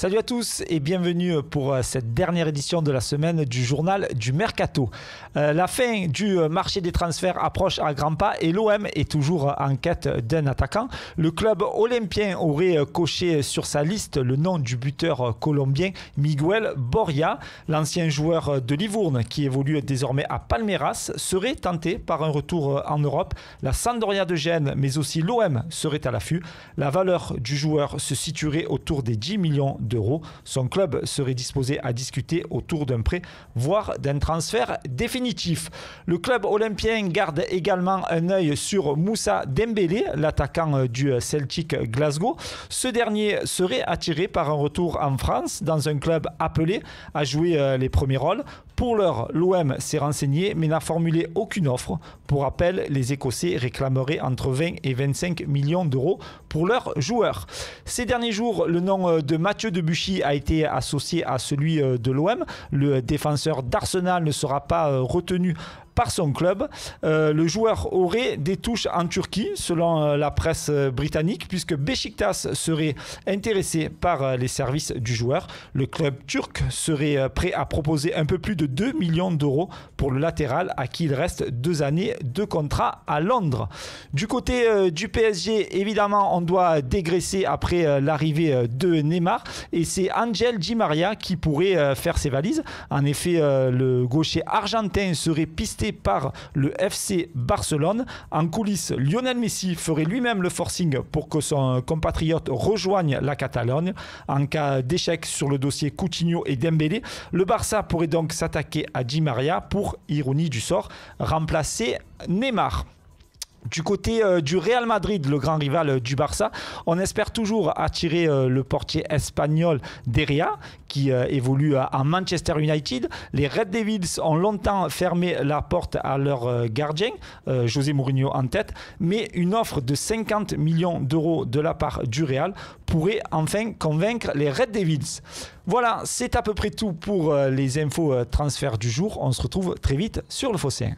Salut à tous et bienvenue pour cette dernière édition de la semaine du journal du Mercato. La fin du marché des transferts approche à grands pas et l'OM est toujours en quête d'un attaquant. Le club olympien aurait coché sur sa liste le nom du buteur colombien Miguel Borja. L'ancien joueur de Livourne qui évolue désormais à Palmeiras serait tenté par un retour en Europe. La Sampdoria de Gênes mais aussi l'OM serait à l'affût. La valeur du joueur se situerait autour des 10 millions d'euros. Son club serait disposé à discuter autour d'un prêt, voire d'un transfert définitif. Le club olympien garde également un œil sur Moussa Dembélé, l'attaquant du Celtic Glasgow. Ce dernier serait attiré par un retour en France dans un club appelé à jouer les premiers rôles. Pour l'heure, l'OM s'est renseigné mais n'a formulé aucune offre. Pour rappel, les Écossais réclameraient entre 20 et 25 millions d'euros pour leurs joueurs. Ces derniers jours, le nom de Mathieu Debuchy a été associé à celui de l'OM. Le défenseur d'Arsenal ne sera pas retenu par son club. Le joueur aurait des touches en Turquie, selon la presse britannique, puisque Beşiktaş serait intéressé par les services du joueur. Le club turc serait prêt à proposer un peu plus de 2 millions d'euros pour le latéral, à qui il reste 2 années de contrat à Londres. Du côté du PSG, évidemment, on doit dégraisser après l'arrivée de Neymar, et c'est Ángel Di María qui pourrait faire ses valises. En effet, le gaucher argentin serait pisté par le FC Barcelone. En coulisses, Lionel Messi ferait lui-même le forcing pour que son compatriote rejoigne la Catalogne. En cas d'échec sur le dossier Coutinho et Dembélé, le Barça pourrait donc s'attaquer à Di María pour, ironie du sort, remplacer Neymar. Du côté du Real Madrid, le grand rival du Barça, on espère toujours attirer le portier espagnol Derrea qui évolue à Manchester United. Les Red Devils ont longtemps fermé la porte à leur gardien, José Mourinho en tête, mais une offre de 50 millions d'euros de la part du Real pourrait enfin convaincre les Red Devils. Voilà, c'est à peu près tout pour les infos transferts du jour. On se retrouve très vite sur le Phocéen.